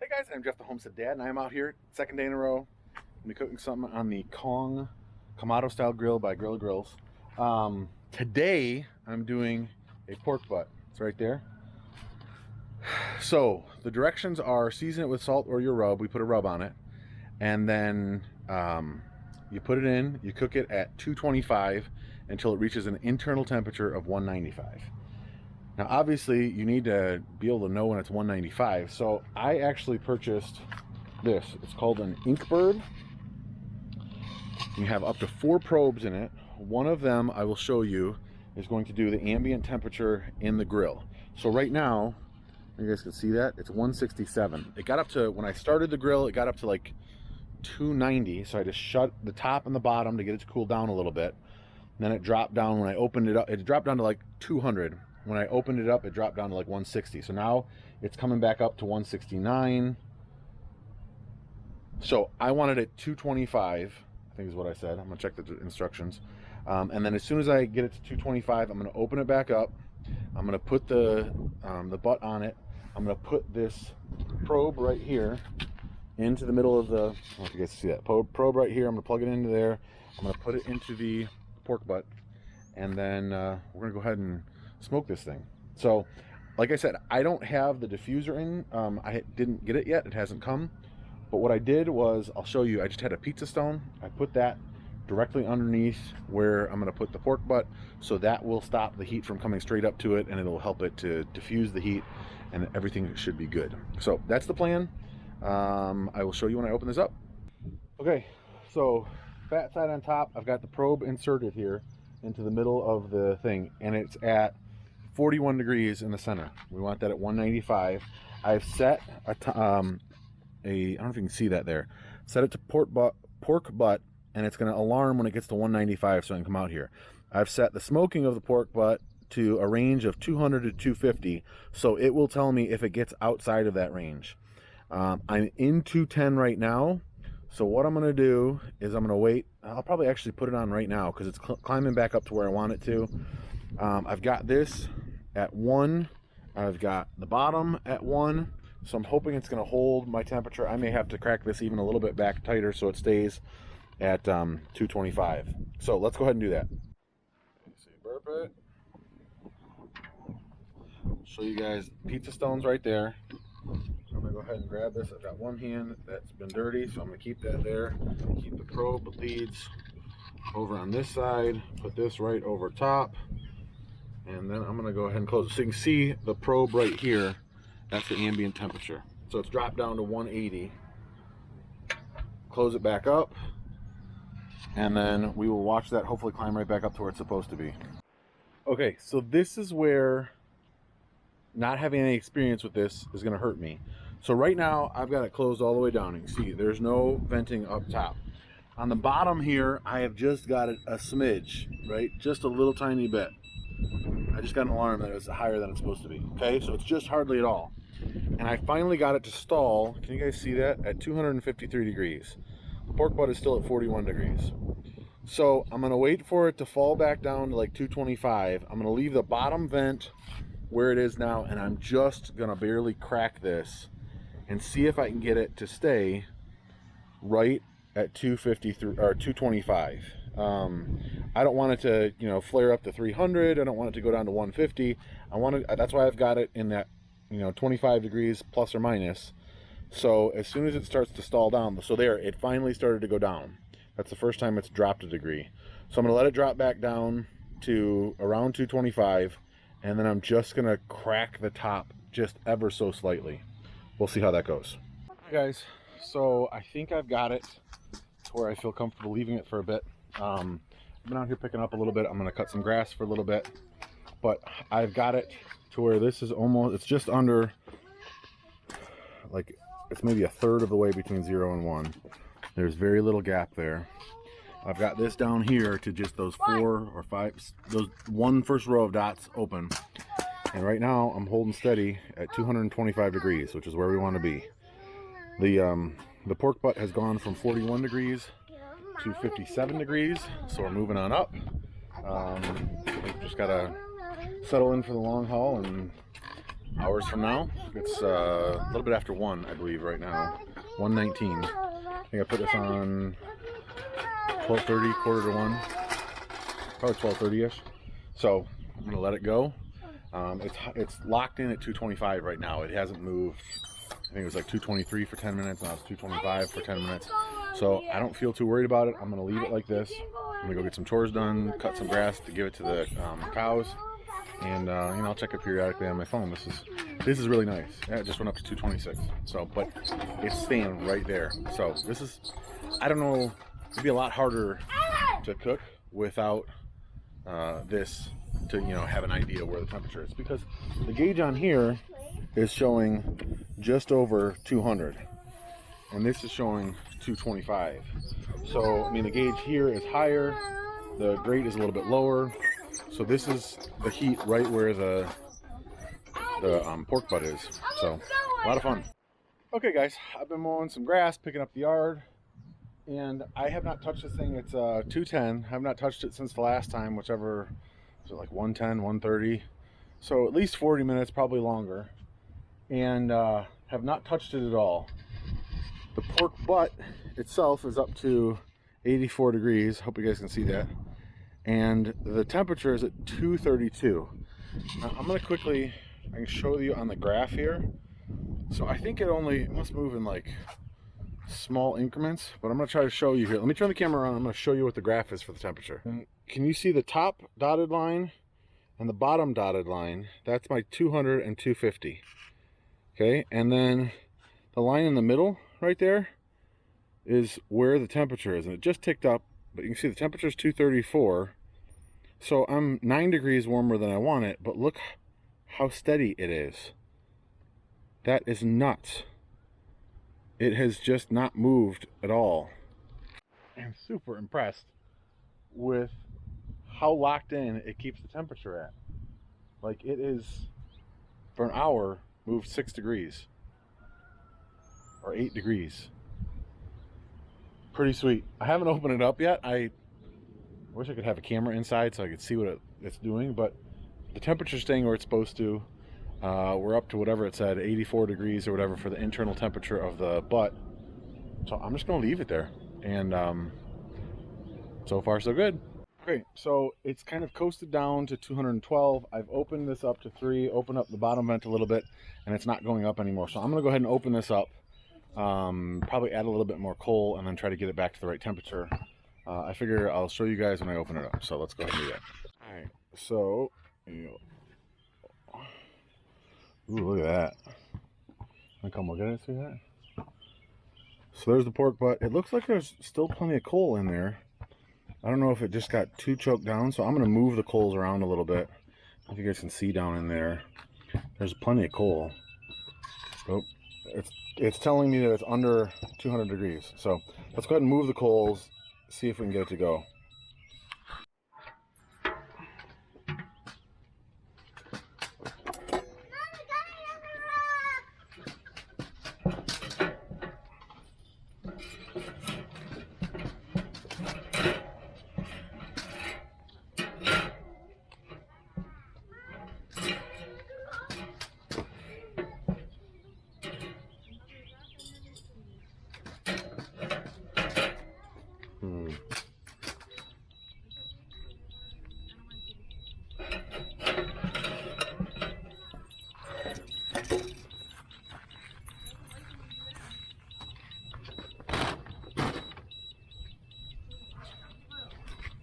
Hey guys, I'm Jeff the Homestead Dad, and I'm out here, second day in a row. I'm gonna be cooking something on the Kamado style grill by Grill Grills. Today, I'm doing a pork butt. It's right there. So, the directions are season it with salt or your rub. We put a rub on it. And then you put it in, you cook it at 225 until it reaches an internal temperature of 195. Now, obviously, you need to be able to know when it's 195. So I actually purchased this. It's called an Inkbird. You have up to 4 probes in it. One of them, I will show you, is going to do the ambient temperature in the grill. So right now, you guys can see that, it's 167. It got up to, when I started the grill, it got up to like 290. So I just shut the top and the bottom to get it to cool down a little bit. And then it dropped down when I opened it up. It dropped down to like 200. When I opened it up, it dropped down to like 160. So now it's coming back up to 169. So I wanted it 225, I think is what I said. I'm gonna check the instructions. And then as soon as I get it to 225, I'm gonna open it back up. I'm gonna put the butt on it. I'm gonna put this probe right here into the middle of the, I don't know if you guys see that, probe right here. I'm gonna plug it into there. I'm gonna put it into the pork butt. And then we're gonna go ahead and smoke this thing. So like I said, I don't have the diffuser in. I didn't get it yet, it hasn't come. But what I did was, I'll show you, I just had a pizza stone. I put that directly underneath where I'm gonna put the pork butt, so that will stop the heat from coming straight up to it, and it'll help it to diffuse the heat, and everything should be good. So that's the plan. I will show you when I open this up. Okay, so fat side on top, I've got the probe inserted here into the middle of the thing, and it's at 41 degrees in the center. We want that at 195. I've set I don't know if you can see that there. Set it to pork butt, and it's going to alarm when it gets to 195, so I can come out here. I've set the smoking of the pork butt to a range of 200 to 250, so it will tell me if it gets outside of that range. I'm in 210 right now. So what I'm going to do is I'm going to wait. I'll probably actually put it on right now because it's climbing back up to where I want it to. I've got this at 1. I've got the bottom at 1. So I'm hoping it's going to hold my temperature. I may have to crack this even a little bit back tighter so it stays at 225. So let's go ahead and do that. So you burp it. Show you guys pizza stones right there. I'm gonna go ahead and grab this. I've got one hand that's been dirty, so I'm gonna keep that there. Keep the probe leads over on this side. Put this right over top, and then I'm gonna go ahead and close it. So you can see the probe right here. That's the ambient temperature. So it's dropped down to 180. Close it back up, and then we will watch that hopefully climb right back up to where it's supposed to be. Okay, so this is where not having any experience with this is going to hurt me. So right now I've got it closed all the way down. You can see there's no venting up top. On the bottom here, I have just got it a smidge, right? Just a little tiny bit. I just got an alarm that it's higher than it's supposed to be. Okay, so it's just hardly at all. And I finally got it to stall. Can you guys see that? At 253 degrees. The pork butt is still at 41 degrees. So I'm going to wait for it to fall back down to like 225. I'm going to leave the bottom vent where it is now, and I'm just gonna barely crack this and see if I can get it to stay right at 253 or 225. I don't want it to, you know, flare up to 300. I don't want it to go down to 150. That's why I've got it in that, you know, 25 degrees plus or minus. So as soon as it starts to stall down, so there, it finally started to go down. That's the first time it's dropped a degree. So I'm gonna let it drop back down to around 225. And then I'm just gonna crack the top just ever so slightly. We'll see how that goes. Hey guys, so I think I've got it to where I feel comfortable leaving it for a bit. I've been out here picking up a little bit. I'm gonna cut some grass for a little bit, but I've got it to where this is almost, it's just under, like, it's maybe a third of the way between 0 and 1. There's very little gap there. I've got this down here to just those 4 or 5, those one first row of dots open. And right now I'm holding steady at 225 degrees, which is where we want to be. The pork butt has gone from 41 degrees to 57 degrees, so we're moving on up. We've just gotta settle in for the long haul and hours from now. It's a little bit after 1, I believe, right now. 1:19. I think I put this on 12:30, quarter to 1. Probably 12:30-ish. So I'm gonna let it go. It's locked in at 225 right now. It hasn't moved. I think it was like 223 for 10 minutes. Now it's 225 for 10 minutes. So I don't feel too worried about it. I'm gonna leave it like this. I'm gonna go get some chores done, cut some grass to give it to the cows, and you know, I'll check it periodically on my phone. This is really nice. Yeah, it just went up to 226. So, but it's staying right there. So this is, I don't know, it'd be a lot harder to cook without this to, you know, have an idea where the temperature is, because the gauge on here is showing just over 200 and this is showing 225. So I mean, the gauge here is higher, the grate is a little bit lower, so this is the heat right where the pork butt is. So a lot of fun. Okay guys, I've been mowing some grass, picking up the yard, and I have not touched this thing. It's 210. I have not touched it since the last time, whichever was it, like 110, 130. So at least 40 minutes, probably longer, and have not touched it at all. The pork butt itself is up to 84 degrees. Hope you guys can see that. And the temperature is at 232. Now I'm gonna quickly, I can show you on the graph here. So I think it must move in like small increments, but I'm gonna try to show you here. Let me turn the camera on. I'm gonna show you what the graph is for the temperature. And can you see the top dotted line and the bottom dotted line? That's my 200 and 250. Okay, and then the line in the middle right there is where the temperature is, and it just ticked up, but you can see the temperature is 234. So I'm 9 degrees warmer than I want it, but look how steady it is. That is nuts. It has just not moved at all. I'm super impressed with how locked in it keeps the temperature at. Like, it is, for an hour, moved 6 degrees or 8 degrees. Pretty sweet. I haven't opened it up yet. I wish I could have a camera inside so I could see what it's doing, but the temperature's staying where it's supposed to. We're up to whatever it said, 84 degrees or whatever for the internal temperature of the butt. So I'm just gonna leave it there, and so far so good. Okay, so it's kind of coasted down to 212. I've opened this up to 3, opened up the bottom vent a little bit, and it's not going up anymore. So I'm gonna go ahead and open this up, probably add a little bit more coal, and then try to get it back to the right temperature. I figure I'll show you guys when I open it up. So let's go ahead and do that. All right, so, ooh, look at that. Wanna come look at it, see that? So there's the pork butt. It looks like there's still plenty of coal in there. I don't know if it just got too choked down, so I'm gonna move the coals around a little bit. If you guys can see down in there, there's plenty of coal. Oh, it's telling me that it's under 200 degrees. So let's go ahead and move the coals, see if we can get it to go.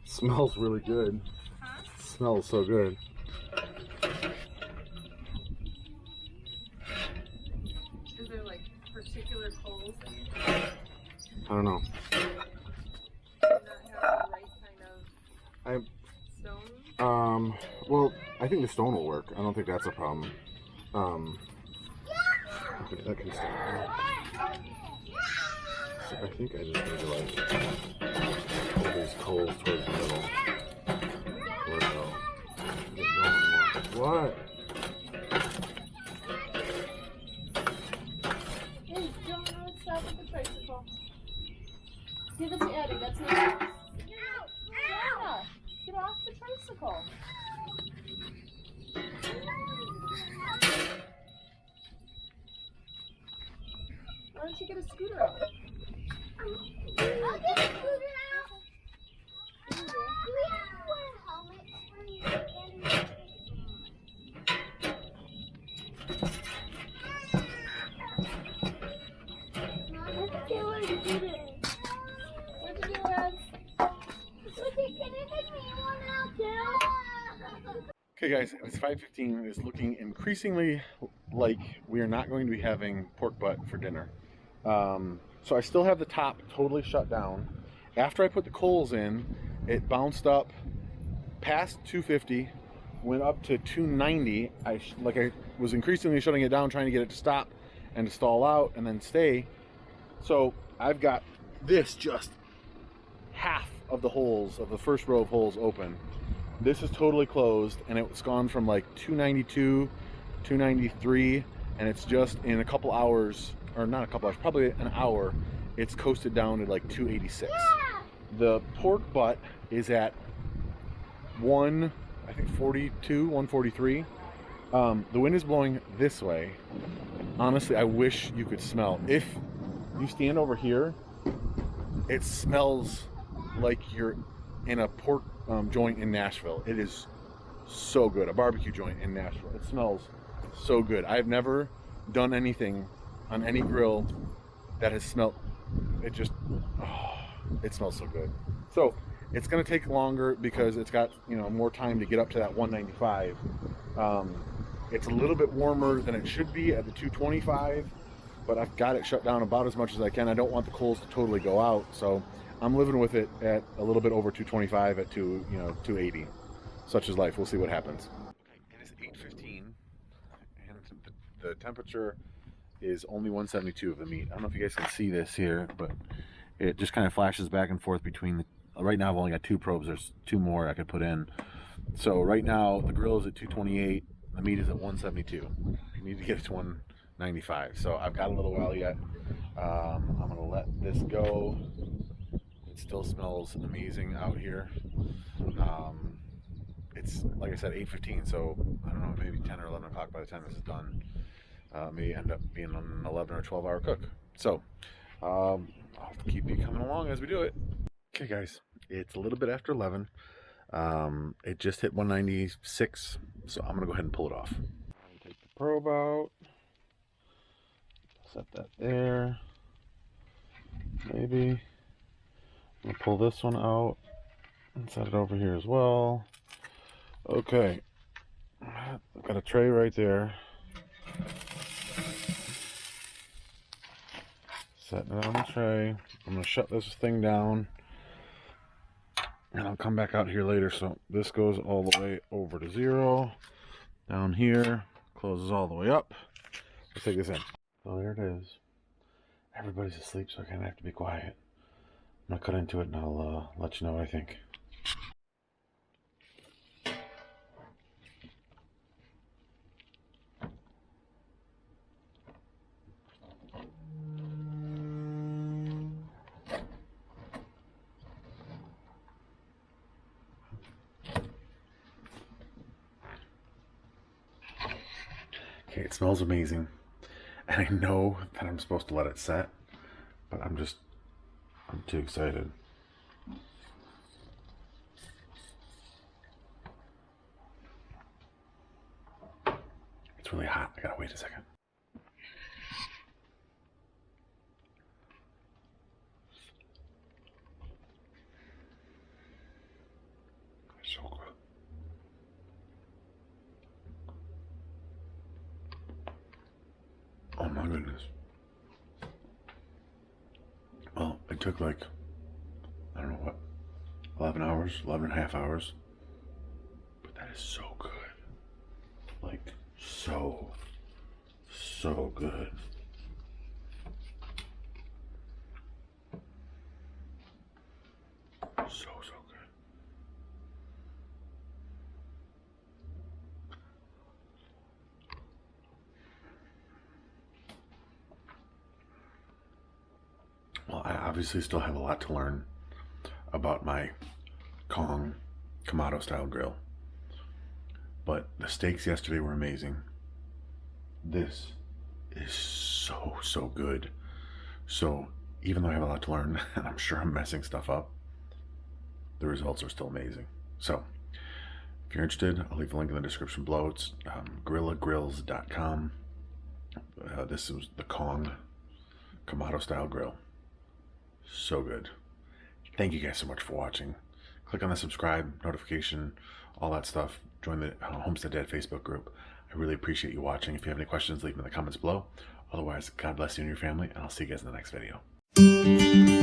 Smells really good. Huh? Smells so good. Is there like particular coals that you I don't know. do not have the right kind of stone? Well, I think the stone will work. I don't think that's a problem. Okay, that can stay. So I think I just need to like pull these coals towards the middle. Where it go? Get going more. What? Hey, don't stop with the tricycle. See that you're adding, that's not. Jonah, get off the tricycle. Why don't you get a scooter out? I'll get a scooter out. Do we have to wear helmets? What'd you do, Ed? Okay guys, it's 5:15. It's looking increasingly like we are not going to be having pork butt for dinner. So I still have the top totally shut down. After I put the coals in, it bounced up past 250, went up to 290. I was increasingly shutting it down, trying to get it to stop and to stall out and then stay. So I've got this just half of the holes of the first row of holes open. This is totally closed, and it's gone from like 292, 293, and it's just in a couple hours, or not a couple hours, probably an hour, it's coasted down to like 286. The pork butt is at I think 42, 143. The wind is blowing this way. Honestly, I wish you could smell. If you stand over here, it smells like you're in a pork joint in Nashville. It is so good. A barbecue joint in Nashville. It smells so good. I've never done anything on any grill that has smelled, it smells so good. So it's going to take longer because it's got, more time to get up to that 195. It's a little bit warmer than it should be at the 225, but I've got it shut down about as much as I can. I don't want the coals to totally go out, so I'm living with it at a little bit over 225 at 280. Such is life. We'll see what happens. Okay, it is 8:15, and the temperature is only 172 of the meat. I don't know if you guys can see this here, but it just kind of flashes back and forth between the. Right now I've only got 2 probes. There's 2 more I could put in. So right now the grill is at 228. The meat is at 172. I need to get it to 195. So I've got a little while yet. I'm gonna let this go. It still smells amazing out here. It's like I said, 8:15. So I don't know, maybe 10 or 11 o'clock by the time this is done. May end up being an 11 or 12-hour cook. So I'll keep you coming along as we do it. Okay guys, it's a little bit after 11. It just hit 196, so I'm gonna go ahead and pull it off. Take the probe out, set that there, maybe. I'm gonna pull this one out and set it over here as well. Okay, I've got a tray right there. Setting it on the tray. I'm gonna shut this thing down. And I'll come back out here later. So this goes all the way over to 0. Down here, closes all the way up. Let's take this in. So there it is. Everybody's asleep, so I kind of have to be quiet. I'm gonna cut into it and I'll let you know what I think. Okay, it smells amazing, and I know that I'm supposed to let it set, but I'm too excited. It's really hot. I gotta wait a second. It's so good. Oh my goodness. Well, it took like, I don't know what, 11 hours, 11 and a half hours. But that is so good. Like, so good. So good. Well, I obviously still have a lot to learn about my Kamado style grill. But the steaks yesterday were amazing. This is so good. So even though I have a lot to learn, and I'm sure I'm messing stuff up, the results are still amazing. So if you're interested, I'll leave a link in the description below. It's gorillagrills.com. This is the Kamado style grill. So good. Thank you guys so much for watching. Click on the subscribe, notification, all that stuff. Join the Homestead Dad Facebook group. I really appreciate you watching. If you have any questions, leave them in the comments below. Otherwise, God bless you and your family, and I'll see you guys in the next video.